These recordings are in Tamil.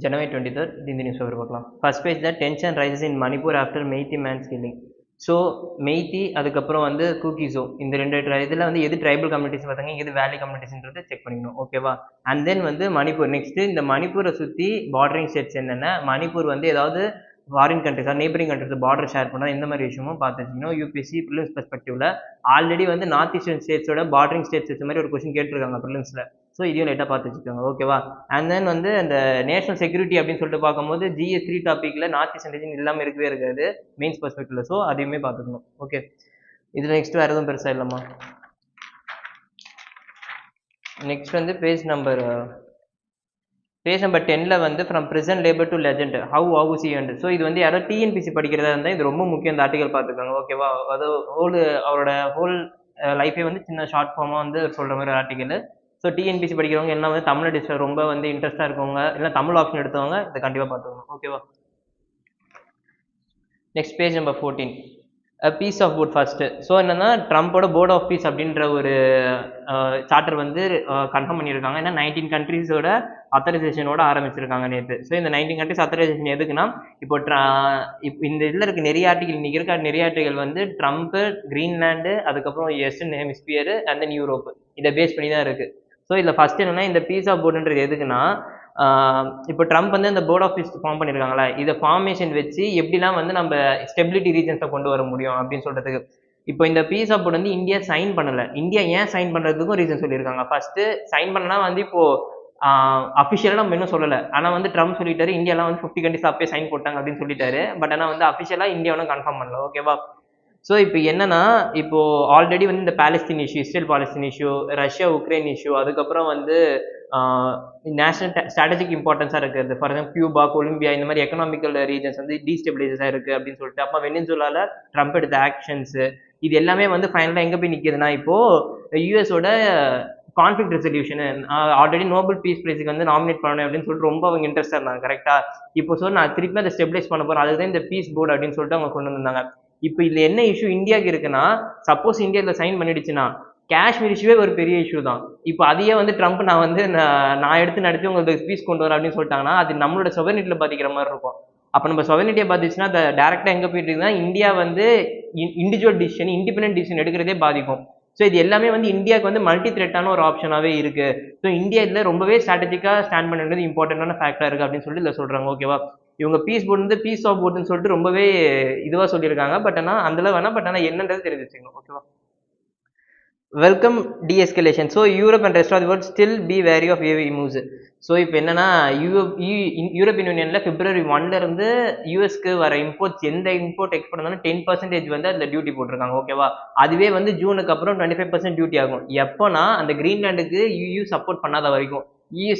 January 23rd, இந்த நியூஸ் பேப்பர் பார்க்கலாம். First page the tension rises in Manipur after Meitei man's killing. So Meitei அதுக்கப்புறம் வந்து குக்கீஸோ இந்த ரெண்டு இதில் வந்து எது ட்ரைபல் கம்யூனிட்டிஸ் பார்த்தாங்க எது வேலி கம்யூனிட்டிஸ்ன்றது செக் பண்ணிக்கணும். ஓகேவா? அண்ட் தென் வந்து மணிப்பூர் நெக்ஸ்ட் இந்த மணிப்பூரை சுற்றி பார்டரிங் ஸ்டேட்ஸ் என்னென்ன, மணிப்பூர் வந்து ஏதாவது foreign countries neighbouring countries border share பண்ணால் இந்த மாதிரி விஷயமும் பார்த்து வச்சுக்கணும். யூபிஎஸ்சி ப்ரிலிம்ஸ் பெர்ஸ்பெக்டிவ்ல ஆல்ரெடி வந்து நார்த் ஈஸ்டர்ன் ஸ்டேட்ஸோட பார்டரிங் ஸ்டேட்ஸ் வச்ச மாதிரி ஒரு கொஸ்டின் கேட்டிருக்காங்க ப்ரிலிம்ஸில். ஸோ இதையும் லைட்டாக பார்த்து வச்சுக்கோங்க. ஓகேவா? அண்ட் தென் வந்து அந்த நேஷனல் செக்யூரிட்டி அப்படின்னு சொல்லிட்டு பார்க்கும்போது GS3 டாப்பிக்கில் நார்த் ஈஸ்டர்ன் ரீஜன் இல்லாமல் இருக்கவே இருக்காது மெயின்ஸ் பெர்ஸ்பெக்டிவ்ல. ஸோ அதையுமே பார்த்துக்கணும். ஓகே, இதில் நெக்ஸ்ட் வேறு எதுவும் பெருசாக இல்லைம்மா. நெக்ஸ்ட் வந்து பேஜ் நம்பர் 10ல வந்து from present labour to legend how housie and. So இது வந்து யாரோ டிஎன்பிசி படிக்கிறதா இருந்தால் இது ரொம்ப முக்கியம். இந்த ஆர்டிகல் பார்த்துக்காங்க. ஓகேவா? அது அவரோட ஹோல் லைஃபே வந்து சின்ன ஷார்ட் ஃபார்மாக வந்து சொல்கிற மாதிரி ஆர்டிகல். ஸோ டிஎன்பிசி படிக்கிறவங்க எல்லாம் வந்து தமிழ் டிஸ்ட்ரிக்ட் ரொம்ப வந்து இன்ட்ரெஸ்ட்டாக இருக்கவங்க இல்லை தமிழ் ஆப்ஷன் எடுத்தவங்க இதை கண்டிப்பாக பார்த்துக்கணும். ஓகேவா? Next page number 14 piece of wood first. So என்னன்னா ட்ரம்ப்போட போர்ட் ஆஃப் பீஸ் அப்படின்ற ஒரு சார்ட்டர் வந்து கன்ஃபார்ம் பண்ணியிருக்காங்க. ஏன்னா 19 கண்ட்ரீஸோட அத்தரைசேஷனோட ஆரம்பிச்சிருக்காங்க நேற்று. ஸோ இந்த 19 கண்ட்ரிஸ் அத்தரைசேஷன் எதுக்குன்னா இப்போ இந்த இதில் இருக்க நிறைய ஆர்டிகல் இன்னைக்கு இருக்க நிறைய ஆர்டிகல் வந்து ட்ரம்ப், கிரீன்லாண்டு, அதுக்கப்புறம் western hemisphere and then Europe இதை பேஸ் பண்ணி தான் இருக்கு. ஸோ இதில் ஃபர்ஸ்ட் என்னன்னா இந்த பீஸ் ஆஃப் போர்டுன்றது எதுக்குன்னா இப்போ ட்ரம்ப் வந்து இந்த போர்ட் ஆஃப் பீஸ் ஃபார்ம் பண்ணியிருக்காங்களா, இதை ஃபார்மேஷன் வச்சு எப்படிலாம் வந்து நம்ம ஸ்டெபிலிட்டி ரீஜன்ஸை கொண்டு வர முடியும் அப்படின்னு சொல்றதுக்கு. இப்போ இந்த பீஸ் ஆஃப் போர்டு வந்து இந்தியா சைன் பண்ணல. இந்தியா ஏன் சைன் பண்றதுக்கும் ரீசன் சொல்லியிருக்காங்க. ஃபர்ஸ்ட் சைன் பண்ணனா வந்து இப்போ அஃபிஷியலாக நம்ம இன்னும் சொல்லலை. ஆனால் வந்து ட்ரம்ப் சொல்லிட்டாரு இந்தியாலாம் வந்து 50 கண்ட்ரிஸ் அப்பயே சைன் போட்டாங்க அப்படின்னு சொல்லிட்டாரு. பட் ஆனால் வந்து அஃபிஷியலாக இந்தியா ஒன்றும் கன்ஃபார்ம் பண்ணல. ஓகேவா? ஸோ இப்போ என்னன்னா இப்போ ஆல்ரெடி வந்து இந்த Palestine issue, Israel Palestine issue, Russia Ukraine issue, அதுக்கப்புறம் வந்து நேஷனல் ஸ்ட்ராட்டஜிக் இம்பார்ட்டன்ஸாக இருக்குது. ஃபார் எக்ஸாம்பிள் கியூபா, கொலம்பியா இந்த மாதிரி எக்கனாமிக்கல் ரீஜன்ஸ் வந்து டீஸ்டெபிலைஸாக இருக்குது அப்படின்னு சொல்லிட்டு அப்போ வெனிசுலால ட்ரம்ப் எடுத்த ஆக்ஷன்ஸு இது எல்லாமே வந்து ஃபைனலாக எங்கே போய் நிற்கிதுன்னா இப்போது யூஎஸோட conflict resolution already Nobel peace பிரைஸுக்கு வந்து நாமினேட் பண்ணணும் அப்படின்னு சொல்லிட்டு ரொம்ப அவங்க இன்ட்ரெஸ்டாக இருந்தாங்க. கரெக்டாக? இப்போ நான் திருப்பி அதை ஸ்டெபிலைஸ் பண்ண போகிறேன், அதுதான் இந்த பீஸ் போர்டு அப்படின்னு சொல்லிட்டு அவங்க கொண்டு வந்தாங்க. இப்போ இதுல என்ன இஷ்யூ இந்தியாவுக்கு இருக்குன்னா, சப்போஸ் இந்தியா இதில் சைன் பண்ணிடுச்சுன்னா காஷ்மீர் இஷ்யூவே ஒரு பெரிய இஷ்யூ தான். இப்போ அதையே வந்து ட்ரம்ப் நான் எடுத்து நடத்தி உங்களுக்கு பீஸ் கொண்டு வரேன் அப்படின்னு சொல்லிட்டாங்கன்னா அது நம்மளோட சொவர்னிட்டியில் பாதிக்கிற மாதிரி இருக்கும். அப்போ நம்ம சொவர்னிட்டியை பாதிச்சுன்னா அதை டேரெக்டாக எங்கே போயிட்டு இருக்குன்னா இந்தியா வந்து இண்டிவிஜுவல் டிசிஷன் இண்டிபெண்டன்ட் டிசிஷன் எடுக்கிறதே பாதிக்கும். ஸோ இது எல்லாமே வந்து இந்தியாவுக்கு வந்து மல்டி த்ரெட்டான ஒரு ஆப்ஷனாகவே இருக்கு. ஸோ இந்தியா இதில் ரொம்பவே ஸ்ட்ராட்டஜிக்காக ஸ்டாண்ட் பண்ணுறது இம்பார்ட்டன்டான ஃபேக்டராக இருக்குது அப்படின்னு சொல்லி இதில் சொல்கிறாங்க. ஓகேவா? இவங்க பீஸ் போர்டு வந்து பீஸ் ஆஃப் போர்டுன்னு சொல்லிட்டு ரொம்பவே இதுவாக சொல்லியிருக்காங்க. பட் ஆனால் அந்த வேணா பட் ஆனால் என்னன்றது தெரிஞ்சு வச்சுக்கணும். ஓகேவா? Welcome deescalation. So Europe and rest of the world still be wary of heavy moves. So இப்போ என்னன்னா யூரோப்பியன் யூனியனில் February 1 இருந்து யூஎஸ்க்கு வர இம்போர்ட்ஸ் எந்த இம்போர்ட் எக்ஸ்போர்ட் இருந்தாலும் 10% வந்து அதில் டியூட்டி போட்டிருக்காங்க. ஓகேவா? அதுவே வந்து ஜூனுக்கு அப்புறம் 25% டியூட்டி ஆகும். எப்போனா அந்த கிரீன்லாண்டுக்கு யூ சப்போர்ட் பண்ணாத வரைக்கும்.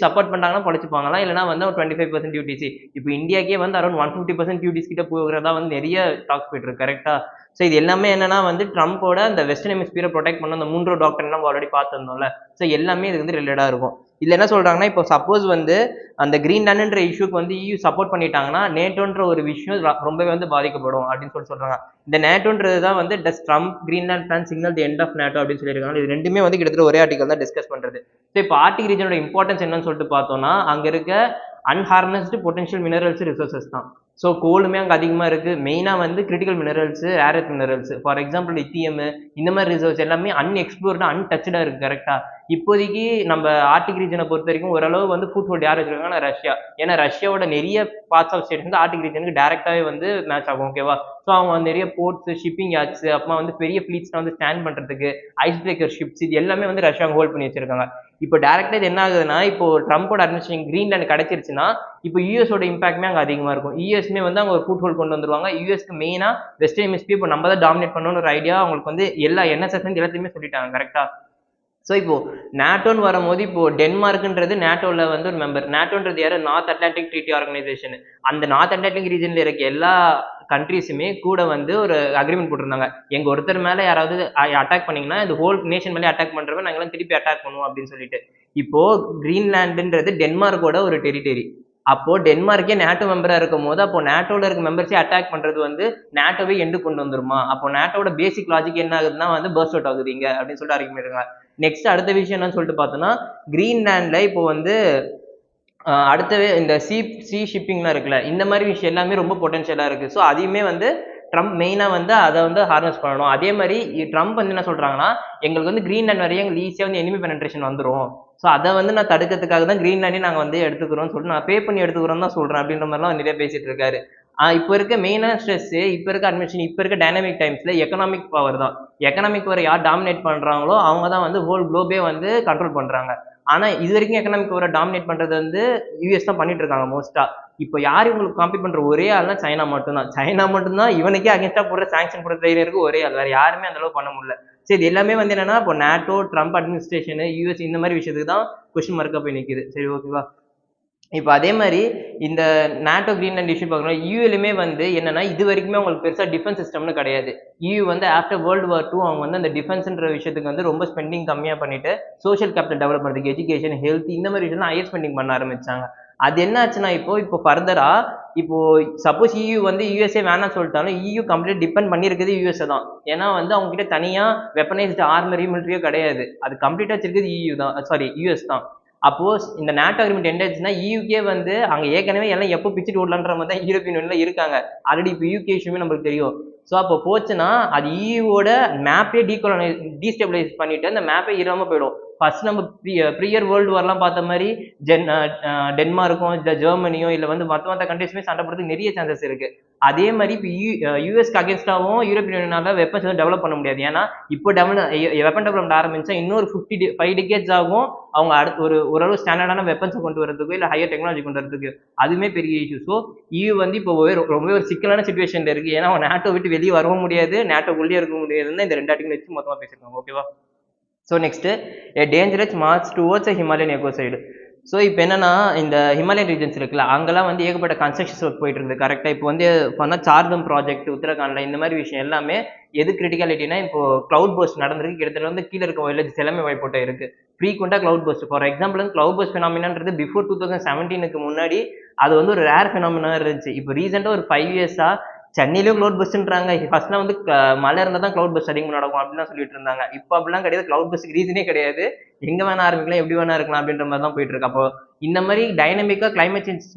சப்போர்ட் பண்ணாங்கன்னா பொழைச்சிப்பாங்களா, இல்லைனா வந்து 25% டியூட்டிஸ். இப்போ இந்தியாக்கே வந்து அரௌண்ட் 150% டியூட்டிஸ் கிட்ட போகிறதா வந்து நிறைய டாக்ஸ் போயிட்டு இருக்கு. கரெக்டா? ஸோ இது எல்லாமே என்னன்னா வந்து ட்ரம்ப்போட அந்த வெஸ்டர்ன் ஹெமிஸ்பியரை ப்ரொடெக்ட் பண்ண அந்த 3 டாக்டர் நம்ம ஆல்ரெடி பார்த்துருந்தோம்ல. ஸோ எல்லாமே இது வந்து ரிலேட்டடாக இருக்கும். இதில் என்ன சொல்றாங்கன்னா இப்போ சப்போஸ் வந்து அந்த கிரீன்லாண்டுன்ற இஷ்யூக்கு வந்து சப்போர்ட் பண்ணிட்டாங்கன்னா நேட்டோன்ற ஒரு விஷயம் ரொம்பவே வந்து பாதிக்கப்படும் அப்படின்னு சொல்றாங்க. இந்த நேட்டோன்றது தான் வந்து does Trump Greenland plan signal the end of NATO அப்படின்னு சொல்லியிருக்காங்க. இது ரெண்டுமே வந்து கிட்டத்தட்ட ஒரே ஆர்டிகல் தான் டிஸ்கஸ் பண்றது. ஸோ இப்போ ஆர்டிக் ரீஜனோட இம்பார்ட்டன்ஸ் என்னன்னு சொல்லிட்டு பார்த்தோம்னா அங்கே இருக்க அன்ஹார்னஸ்டு பொட்டன்ஷியல் மினரல்ஸ் ரிசோர்சஸ் தான். ஸோ கோலுமே அங்கே அதிகமாக இருக்குது. மெயினாக வந்து critical minerals, rare earth minerals, for example lithium இந்த மாதிரி ரிசர்வ்ஸ் எல்லாமே அன்எக்ஸ்ப்ளோர்டு அன்டச்சடாக இருக்குது. கரெக்டாக? இப்போதைக்கு நம்ம ஆர்டிக் ரீஜனை பொறுத்த வரைக்கும் ஓரளவு வந்து ஃபுட் ஹோல்ட் யார் வச்சிருக்காங்கன்னா ரஷ்யா. ஏன்னா ரஷ்யாவோட நிறைய பார்ட்ஸ் ஆஃப் ஸ்டேட் வந்து ஆர்டிக் ரீஜனுக்கு டேரெக்டாகவே வந்து மேட்ச் ஆகும். ஓகேவா? ஸோ அவங்க நிறைய போர்ட்ஸ், ஷிப்பிங் யார்ட்ஸ், அப்புறமா வந்து பெரிய ஃபிளீட்ஸ்லாம் வந்து ஸ்டாண்ட் பண்ணுறதுக்கு ஐஸ் பிரேக்கர் ஷிப்ஸ் இது எல்லாமே வந்து ரஷ்யா ஹோல்ட் பண்ணி வச்சிருக்காங்க. இப்போ டேரக்டா இது என்ன ஆகுதுன்னா இப்போ ட்ரம்ப்போட அட்மினிஸ்ட்ரேஷன் கிரீன்லாண்ட் கிடைச்சிருச்சுன்னா இப்போ யூஎஸோட இம்பாக்ட்மே அங்கே அதிகமாக இருக்கும். யூஎஸ்மே வந்து அவங்க ஒரு ஃபுட் ஹோல்ட் கொண்டு வந்துருவாங்க. யூஎஸ்க்கு மெயினாக வெஸ்டர்ன் ஹெமிஸ்பியர் இப்போ நம்ம தான் டாமினேட் பண்ணணும்னு ஒரு ஐடியா அவங்களுக்கு வந்து எல்லா என்எஸ்எஸ் எல்லாத்தையுமே சொல்லிட்டாங்க. கரெக்டா? ஸோ இப்போ நேட்டோன்னு வரும்போது இப்போ டென்மார்க்ன்றது நேட்டோவில் வந்து ஒரு மெம்பர். நேட்டோன்றது யாரு? North Atlantic treaty organisation. அந்த நார்த் அட்லாண்டிக் ரீஜனில் இருக்க எல்லா கண்ட்ரீஸுமே கூட வந்து ஒரு அக்ரிமெண்ட் போட்டிருந்தாங்க. எங்க ஒருத்தர் மேலே யாராவது அட்டாக் பண்ணீங்கன்னா இந்த ஹோல் நேஷன் மேலே அட்டாக் பண்ணுறவங்க நாங்களாம் திருப்பி அட்டாக் பண்ணுவோம் அப்படின்னு சொல்லிட்டு. இப்போ கிரீன்லாண்டுன்றது டென்மார்க்கோட ஒரு டெரிட்டரி. அப்போ டென்மார்க்கே நேட்டோ மெம்பரா இருக்கும் போது அப்போ நேட்டோல இருக்க மெம்பர்ஸே அட்டாக் பண்றது வந்து நேட்டோவே எண்டு கொண்டு வந்துருமா? அப்போ நேட்டோட பேசிக் லாஜிக் என்ன ஆகுதுன்னா வந்து பர்ஸ்ட் அவுட் ஆகுதுங்க அப்படின்னு சொல்லிட்டு ஆரம்பிக்கிறாங்க. நெக்ஸ்ட் அடுத்த விஷயம் என்னன்னு சொல்லிட்டு பார்த்தோம்னா கிரீன்லாண்ட்ல இப்போ வந்து அடுத்தது இந்த சி ஷிப்பிங்லாம் இருக்குல்ல, இந்த மாதிரி விஷயம் எல்லாமே ரொம்ப பொட்டன்ஷியலாக இருக்குது. ஸோ அதையுமே வந்து ட்ரம்ப் மெயினாக வந்து அதை வந்து ஹார்னஸ் பண்ணணும். அதே மாதிரி ட்ரம்ப் வந்து என்ன சொல்கிறாங்கன்னா, எங்களுக்கு வந்து கிரீன்லேண்ட் வரையும் எங்களுக்கு ஈஸியாக வந்து எனிமி பெனட்ரேஷன் வந்துடும். ஸோ அதை வந்து நான் தடுக்கிறதுக்காக தான் கிரீன்லேண்டையும் நாங்கள் வந்து எடுத்துக்கிறோம்னு சொல்லிட்டு நான் பே பண்ணி எடுத்துக்கிறோம் தான் சொல்கிறேன் அப்படின்ற மாதிரிலாம் நிறைய பேசிட்டு இருக்காரு. இப்போ இருக்க மெயினான ஸ்ட்ரெஸ், இப்போ இருக்க அட்மினிஸ்ட்ரேஷன், இப்போ இருக்க டைனமிக் டைம்ஸ்ல எக்கனாமிக் பவர் தான். எக்கனாமிக் பவர் யார் டாமினேட் பண்றாங்களோ அவங்க தான் வந்து ஹோல் குளோபே வந்து கண்ட்ரோல் பண்றாங்க. ஆனா இது வரைக்கும் எக்கனாமிக் பவரை டாமினேட் பண்றது வந்து யூஎஸ் தான் பண்ணிட்டு இருக்காங்க மோஸ்டா. இப்போ யார் இவங்களுக்கு காம்பீட் பண்ற ஒரே ஆள்னா சைனா மட்டும்தான். சைனா மட்டும்தான் இவனுக்கே அகேன்ஸ்டா போடுற சாங்ஷன் போடுற தைரியம் இருக்கு ஒரே ஆள். வேற யாருமே அந்த அளவுக்கு பண்ண முடியல. சரி, இது எல்லாமே வந்து என்னன்னா இப்போ நாட்டோ, ட்ரம்ப் அட்மினிஸ்ட்ரேஷன், யூஎஸ் இந்த மாதிரி விஷயத்துக்கு தான் கொஸ்டின் மார்க்கா போய் நிக்குது. சரி, ஓகேவா? இப்போ அதே மாதிரி இந்த நாட்டோ கிரீன்லாண்ட் இஷ்யூ பார்க்குறோம். யூஎலுமே வந்து என்னன்னா இது வரைக்குமே அவங்களுக்கு பெருசாக டிஃபென்ஸ் சிஸ்டம்னு கிடையாது. யூ வந்து ஆஃப்டர் வேர்ல்டு வார் 2 அவங்க வந்து அந்த டிஃபென்ஸ்ன்ற விஷயத்துக்கு வந்து ரொம்ப ஸ்பெண்டிங் கம்மியாக பண்ணிட்டு சோஷியல் கேபிட்டல் டெவலப் பண்ணுறதுக்கு எஜுகேஷன், ஹெல்த் இந்த மாதிரி விஷயம் ஹையர் ஸ்பெண்டிங் பண்ண ஆரம்பிச்சாங்க. அது என்ன ஆச்சுன்னா இப்போ ஃபர்தரா இப்போ சப்போஸ் இயூ வந்து யூஎஸ்ஏ வேணாம் சொல்லிட்டாலும் இயூ கம்ப்ளீட் டிபெண்ட் பண்ணியிருக்குது யூஎஸ்ஏ தான். ஏன்னா வந்து அவங்க கிட்ட தனியாக வெப்பனைஸ்டு ஆர்மரி மிலிட்டரியோ கிடையாது. அது கம்ப்ளீட்டாக வச்சிருக்குது இயூ தான், சாரி யூஎஸ் தான். அப்போ இந்த நாட்டோ அக்ரிமெண்ட் எண்ட் ஆச்சுன்னா யூகே வந்து அங்க ஏற்கனவே எல்லாம் எப்போ பிச்சுட்டு விடலான்ற மாதிரி தான் யூரோப்பியன் யூனியன்ல இருக்காங்க. ஆல்ரெடி இப்போ யூகே இஷ்யூமே நம்மளுக்கு தெரியும். ஸோ அப்போ போச்சுன்னா அது இயூவோட மேப்பே டீஸ்டெபிளைஸ் பண்ணிட்டு அந்த மேப்பே இல்லாமல் போயிடும். ஃபர்ஸ்ட் நம்ம ப்ரீயர் வேர்ல்டு வார்லாம் பார்த்த மாதிரி டென்மார்க்கும் இல்லை ஜெர்மனியோ இல்லை வந்து மற்ற கண்ட்ரிஸுமே சண்டை போடுறதுக்கு நிறைய சான்சஸ் இருக்கு. அதே மாதிரி இப்போ யூஎஸ்க்கு அகேன்ஸ்டாகவும் யூரோப்பியன் யூனியனால வெப்பன்ஸ் வந்து டெவலப் பண்ண முடியாது. ஏன்னா இப்போ வெப்பன் டெவலப்மெண்ட் ஆரம்பிச்சா இன்னொரு 5 டிகேட்ஸ் ஆகும் அவங்க அடுத்து ஓரளவு ஸ்டாண்டர்டான வெப்பன்ஸை கொண்டு வரதுக்கு இல்லை ஹையர் டெக்னாலஜி கொண்டு வரதுக்கு. அதுவுமே பெரிய இஷ்யூ. ஸோ இயூ வந்து இப்போ ரொம்ப ஒரு சிக்கலான சுச்சுவேஷன்ல இருக்கு. ஏன்னா அவங்க நாட்டோ விட்டு வெளியே வரவும் முடியாது, நாட்டோ உள்ளே இருக்க முடியாதுன்னு இந்த 2 ஆர்டிகல் வச்சு மொத்தமாக பேசியிருக்காங்க. ஓகேவா? So next, a dangerous march towards Himalayan ecocide. So இப்போ என்னன்னா இந்த ஹிமாலயன் ரீஜன்ஸ் இருக்குல்ல, அங்கெல்லாம் வந்து ஏகப்பட்ட கன்ஸ்ட்ரக்ஷன்ஸ் ஒர்க் போயிட்டு இருக்குது. கரெக்டாக இப்போ வந்து பண்ண சார்தம் ப்ராஜெக்ட் உத்தரகாண்ட்ல இந்த மாதிரி விஷயம் எல்லாமே எது கிரிட்டிகாலிட்டினா இப்போ கிளவுட் பர்ஸ்ட் நடந்திருக்கு. கிட்டத்தட்ட வந்து கீழே இருக்க வில்லேஜ் எல்லாமே வைப்போட்டா இருக்கு. ஃப்ரீக்வெண்டா கிளவுட் பர்ஸ்ட். ஃபார் எக்ஸாம்பிள் வந்து கிளவுட் பர்ஸ்ட் ஃபினாமினான்றது பிஃபோர் 2017க்கு முன்னாடி அது வந்து ஒரு ரேர் ஃபினாமினா இருந்துச்சு. இப்போ ரீசெண்டாக ஒரு 5 இயர்ஸா சென்னையிலும் கிளவுட் பஸ்ட்ன்றாங்க. ஃபர்ஸ்ட்லாம் வந்து மழை இருந்தால் தான் கிளவுட் பஸ்ட் அதிகமாக நடக்கும் அப்படின்னு சொல்லிட்டு இருந்தாங்க. இப்போ அப்படிலாம் கிடையாது. கிளவுட் பஸ்ட்டுக்கு ரீசனே கிடையாது. எங்க வேணா ஆரம்பிக்கலாம், எப்படி வேணா இருக்கலாம் அப்படின்ற மாதிரி தான் போயிட்டு இருக்கு. அப்போ இந்த மாதிரி டைனமிக்கா கிளைமேட்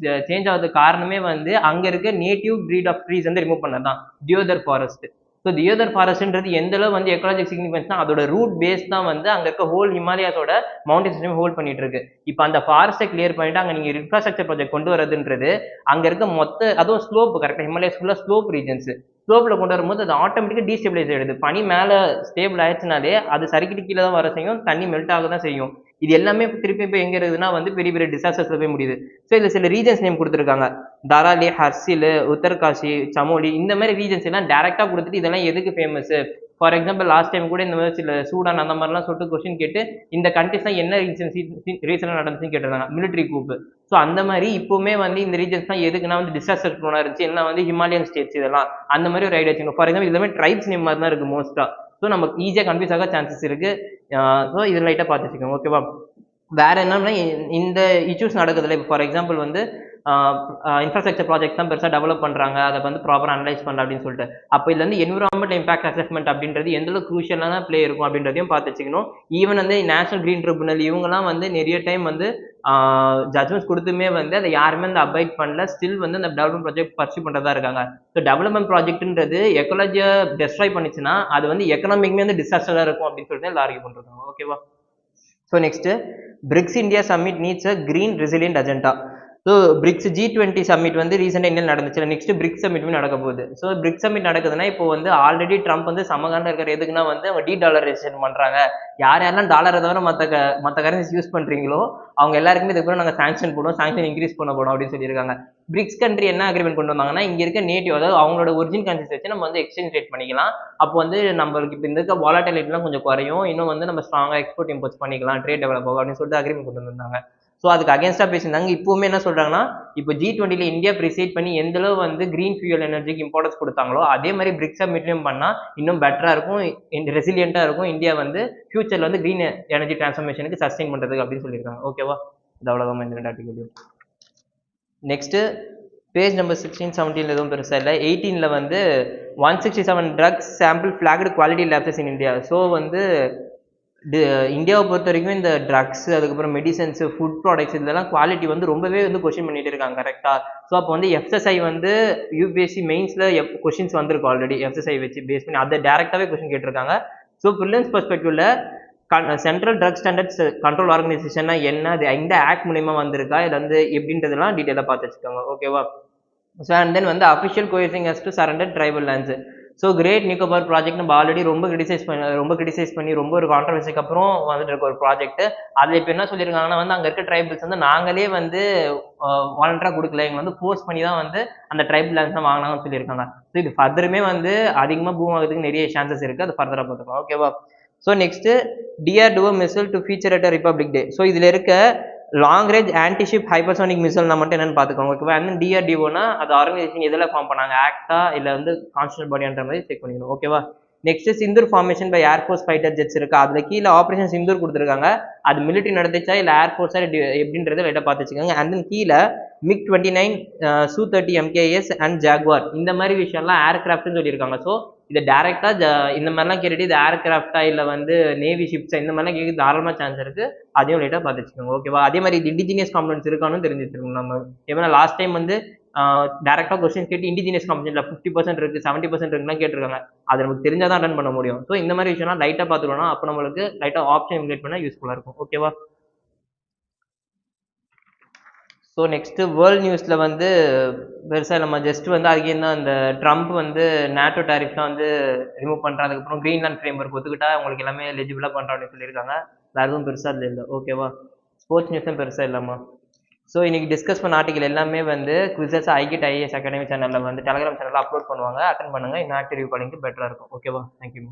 சேஞ்ச் ஆகிறதுக்கு காரணமே வந்து அங்க இருக்க நேட்டிவ் பிரீட் ஆஃப் ட்ரீஸ் வந்து ரிமூவ் பண்ணதான் தியோதர் ஃபாரஸ்ட். ஸோ தியோதர் ஃபாரஸ்ட்ன்றது எந்த அளவு வந்து எக்கலாஜிக் சிக்னிஃபிகன்ஸ்னா அதோட ரூட் பேஸ் தான் வந்து அங்க இருக்க ஹோல் ஹிமாலயாஸோட மவுண்டன் சிஸ்டம் ஹோல்ட் பண்ணிட்டு இருக்கு. இப்போ அந்த ஃபாரஸ்ட்டை கிளியர் பண்ணிட்டு அங்க நீங்க இன்ஃப்ராஸ்ட்ரக்சர் ப்ராஜெக்ட் கொண்டு வரதுன்றது அங்க இருக்க அதுவும் ஸ்லோப் கரெக்டாக ஹிமாலயாஸ் ஃபுல்லாக ஸ்லோப் ரீஜன்ஸ். ஸ்லோப்பில் கொண்டு வரும்போது அது ஆட்டோமேட்டிக்காக டீஸ்டெபிளைஸ் ஆயிடுது. பனி மேலே ஸ்டேபிள் ஆயிடுச்சுனாலே அது சறுக்கிட்டு கீழே தான் வர செய்யும், தண்ணி மெல்ட் ஆக தான் செய்யும். இது எல்லாமே திருப்பி இப்போ எங்க இருக்குதுன்னா வந்து பெரிய பெரிய டிசாஸ்டர்ஸ்ல போய் முடியுது. ஸோ இதுல சில ரீஜன்ஸ் நேம் கொடுத்துருக்காங்க. தாராலி, ஹர்சில், உத்தர்காஷி, சமோலி இந்த மாதிரி ரீஜன்ஸ் எல்லாம் டேரக்டா கொடுத்துட்டு இதெல்லாம் எதுக்கு famous. For example last time கூட இந்த மாதிரி சில சூடான் அந்த மாதிரிலாம் சொல்லிட்டு கொஸ்டின் கேட்டு இந்த கண்ட்ரிஸ்லாம் என்ன ரீசன் நடந்துச்சுன்னு கேட்டிருந்தாங்க, மிலிட்ரி கூப்பு. ஸோ அந்த மாதிரி இப்போவுமே வந்து இந்த ரீஜன்ஸ்லாம் எதுக்குன்னா வந்து டிசாஸ்டர் ப்ரோனா இருந்துச்சு, எல்லாம் வந்து ஹிமாலயன் ஸ்டேட்ஸ் இதெல்லாம் அந்த மாதிரி ஒரு ஐடியா வச்சுக்கணும். ஃபார் எக்ஸாம்பிள் எல்லாமே ட்ரைப்ஸ் நேம் மாதிரி தான் இருக்கு மோஸ்டா. ஸோ நமக்கு ஈஸியாக கன்ஃபியூஸ் ஆக சான்சஸ் இருக்கு. ஸோ இது லைட்டாக பார்த்து வச்சுக்கோங்க. ஓகேவா? வேற என்னன்னா இந்த இஷ்யூஸ் நடக்குதுல்ல. இப்போ ஃபார் எக்ஸாம்பிள் வந்து இன்ஃப்ராஸ்ட்ரக்சர் ப்ராஜெக்ட் தான் பெருசாக டெவலப் பண்ணுறாங்க, அதை வந்து ப்ராப்பராக அனலைஸ் பண்ணல அப்படின்னு சொல்லிட்டு. அப்போ இதுல வந்து என்விரான்மெண்ட் இம்பாக்ட் அசஸ்மெண்ட் அப்படின்றது எந்த அளவுக்கு க்ரூஷியலான ப்ளே இருக்கும் அப்படின்றதையும் பார்த்து வச்சுக்கணும். ஈவன் வந்து நேஷனல் கிரீன் ட்ரிபியூனல் இவங்கலாம் வந்து நிறைய டைம் வந்து ஜட்மெண்ட்ஸ் கொடுத்துமே வந்து அதை யாருமே வந்து அபாய்ட் பண்ணல. ஸ்டில் வந்து அந்த டெவலப்மெண்ட் ப்ராஜெக்ட் பர்சியூ பண்ணுறதா இருக்காங்க. ஸோ டெவலப்மெண்ட் ப்ராஜெக்ட்ன்றது எக்கனாலஜியை டெஸ்ட்ராய் பண்ணிச்சுன்னா அது வந்து எக்கனாமிக்குமே வந்து டிசாஸ்டராக இருக்கும் அப்படின்னு சொல்லிட்டு எல்லாம் ஆர்கியூ பண்ணிருக்காங்க. ஓகேவா? So next, BRICS India summit needs a green resilient agenda. So BRICS G20 summit வந்து ரீசெண்டாக இந்தியா நடந்துச்சு. நெக்ஸ்ட் பிரிக்ஸ் சம்மிட்டுமே நடக்க போகுது. ஸோ பிரிக்ஸ் சம்மிட் நடக்குதுன்னா இப்போ வந்து ஆல்ரெடி ட்ரம்ப் வந்து சமகாண்ட இருக்கிற எதுக்குன்னா வந்து அவங்க டீடாலரைசேஷன் பண்றாங்க. யாரெல்லாம் டாலரை தவிர மற்ற கரன்சிஸ் யூஸ் பண்றீங்களோ அவங்க எல்லாருக்குமே இதுக்கு நாங்கள் சாங்ஷன் போடுவோம், சாங்ஷன் இன்க்ரீஸ் பண்ண போடும் அப்படின்னு சொல்லியிருக்காங்க. பிரிக்ஸ் கண்ட்ரி என்ன அக்ரிமெண்ட் கொண்டு வந்தாங்கன்னா இங்க இருக்க நேட்டிவ், அதாவது அவங்களோட ஒரிஜின் கரன்சிஸ் வச்சு நம்ம வந்து எக்ஸ்சேஞ்ச் ரேட் பண்ணிக்கலாம். அப்போ வந்து நம்மளுக்கு இப்போ இந்த இருக்க வாலட்டிலிட்டிலாம் கொஞ்சம் குறையும், இன்னும் வந்து நம்ம ஸ்ட்ராங்காக எக்ஸ்போர்ட் இம்போர்ட்ஸ் பண்ணிக்கலாம், ட்ரேட் டெவலப் ஆகும் அப்படின்னு சொல்லிட்டு அக்ரிமெண்ட் கொண்டு வந்தாங்க. ஸோ அதுக்கு அகேன்ஸ்டா பேசியிருந்தாங்க. இப்பவுமே என்ன சொல்றாங்கன்னா இப்போ G20ல இந்தியா ப்ரிசைட் பண்ணி எந்த அளவு வந்து கிரீன் ஃபியூயல் எனர்ஜிக்கு இம்பார்ட்டன்ஸ் கொடுத்தாங்களோ அதே மாதிரி பிரிக்ஸ் சம்மிட்லயும் பண்ணா இன்னும் பெட்டரா இருக்கும், ரெசிலியண்டா இருக்கும். இந்தியா வந்து ஃபியூச்சர்ல வந்து கிரீன் எனர்ஜி டிரான்ஸ்ஃபர்மேஷனுக்கு சஸ்டெயின் பண்றதுக்கு அப்படின்னு சொல்லியிருக்காங்க. ஓகேவா? இது அவ்வளவுதான் இந்த 2 ஆர்டிகல். நெக்ஸ்ட் பேஜ் நம்பர் 16 17 எதுவும் பெருசா இல்லை. 18ல வந்து 167 drugs sample flagged quality lapses in India. So வந்து இந்தியாவை பொறுத்த வரைக்கும் இந்த ட்ரக்ஸ், அதுக்கப்புறம் மெடிசன்ஸ், ஃபுட் ப்ராடக்ட்ஸ் இதெல்லாம் குவாலிட்டி வந்து ரொம்பவே வந்து கொஸ்டின் பண்ணிட்டு இருக்காங்க கரெக்டா. ஸோ அப்போ வந்து எஃப்எஸ்ஐ வந்து யூபிஎஸ்சி மெயின்ஸ்ல கொஸ்டின்ஸ் வந்திருக்கும் ஆல்ரெடி எஃப்எஸ்ஐ வச்சு பேஸ் பண்ணி அதை டேரக்டாவே கொஸ்டின் கேட்டிருக்காங்க. ஸோ ப்ரிலிம்ஸ் பெர்ஸ்பெக்டிவ்ல சென்ட்ரல் ட்ரக் ஸ்டாண்டர்ட்ஸ் கண்ட்ரோல் ஆர்கனைசேஷன்னா என்ன, அது இந்த ஆக்ட் மூலியமா வந்திருக்கா, இது வந்து எப்படின்றதெல்லாம் டீட்டெயிலாக பார்த்து வச்சுக்கோங்க ஓகேவா. ஸோ அண்ட் தென் வந்து official coercing has to surrender tribal lands. So great Nicobar project நம்ம ஆல்ரெடி ரொம்ப கிரிட்டிசைஸ் பண்ணி ரொம்ப ஒரு கான்ட்ரவர்சிக்கு அப்புறம் வந்துட்டு இருக்க ஒரு ப்ராஜெக்ட். அதில் இப்போ என்ன சொல்லியிருக்காங்கன்னா வந்து அங்கே இருக்க ட்ரைபல்ஸ் வந்து நாங்களே வந்து வாலண்டராக கொடுக்கல, எங்களை வந்து ஃபோர்ஸ் பண்ணி தான் வந்து அந்த ட்ரைபல் லேண்ட்ஸ் தான் வாங்கினாங்கன்னு சொல்லியிருக்காங்க. ஸோ இது ஃபர்தருமே வந்து அதிகமாக பூம் ஆகிறதுக்கு நிறைய சான்சஸ் இருக்குது, அது ஃபர்தராக பார்த்துக்கலாம் ஓகேவா. So next DRDO missile to feature at republic day. So இதில் இருக்க லாங் ரேஞ்ச் ஆன்டிஷிப் ஹைப்பர்சோனிக் மிசைல்னா மட்டும் என்னன்னு பார்த்துக்கோங்க ஓகேவா. அண்ட் டிஆர்டிஓனா அது ஆர்கனைசேஷன் எதில் ஃபார்ம் பண்ணாங்க, ஆக்டா இல்லை வந்து கான்ஸ்டன்ட் பாடின்ற மாதிரி செக் பண்ணிக்கணும் ஓகேவா. Next Sindoor formation by air force fighter jets இருக்கு, அதில் கீழே ஆப்ரேஷன் சிந்தூர் கொடுத்துருக்காங்க. அது மிலிட்டரி நடந்துச்சா இல்லை ஏர்ஃபோர்ஸா எப்படின்றத லைட்டாக பார்த்து வச்சுக்கோங்க. அண்ட் தென் கீழே MiG-29 Su-30 MKS and Jaguar இந்த மாதிரி விஷயம்லாம் ஏர்கிராஃப்ட்னு சொல்லியிருக்காங்க. ஸோ இதை டேரெக்டாக இந்த மாதிரிலாம் கேட்டுட்டு இது ஏர்கிராஃப்டா இல்லை வந்து நேவி ஷிப்ஸா இந்த மாதிரிலாம் கேட்க தாராளமாக சான்ஸ் இருக்குது, அதையும் லைட்டாக பார்த்து வச்சுக்கோங்க ஓகேவா. அதே மாதிரி இது இண்டிஜினியஸ் காம்பனன்ட்ஸ் இருக்கான்னு தெரிஞ்சு வச்சுக்கோங்க. நம்ம ஏன்னா லாஸ்ட் டைம் வந்து டேரெக்டாக கொஸ்டின் கேட்டு இண்டிஜினியஸ் காம்பனன்ட்ல 50% இருக்குது 70% இருக்குலாம் கேட்டிருக்காங்க, அது நமக்கு தெரிஞ்சால் தான் அட்டன் பண்ண முடியும். ஸோ இந்த மாதிரி விஷயம்லாம் லைட்டாக பார்த்துக்கணும், அப்போ நம்மளுக்கு லைட்டாக ஆப்ஷன் இன்க்ளூட் பண்ணால் யூஸ்ஃபுல்லாக இருக்கும் ஓகேவா. ஸோ நெக்ஸ்ட்டு வேர்ல்ட் நியூஸில் வந்து பெருசாக நம்ம ஜஸ்ட் வந்து அதுக்கு அந்த ட்ரம்ப் வந்து நேட்டோ டேரிஃப்லாம் வந்து ரிமூவ் பண்ணுறேன், அதுக்கப்புறம் கிரீன்லாண்ட் ஃப்ரேம்வொர்க் ஒத்துக்கிட்டா உங்களுக்கு எல்லாமே எலிஜிபிளாக பண்ணுறோம் அப்படின்னு சொல்லியிருக்காங்க. வேறு எதுவும் பெருசாக அதில் இல்லை ஓகேவா. ஸ்போர்ட்ஸ் நியூஸும் பெருசாக இல்லாமா. ஸோ இன்றைக்கி டிஸ்கஸ் பண்ண ஆர்டிகல் எல்லாமே வந்து குவிசஸ் ஐகிட் ஐஏஎஸ் அகாடமி சேனலில் வந்து டெலிகிராம் சேனலில் அப்லோட் பண்ணுவாங்க, அட்டன் பண்ணுங்கள். இன்னும் ஆக்டிவ் காலிங்க்கு பெட்டராக இருக்கும் ஓகேவா. தேங்க்யூ.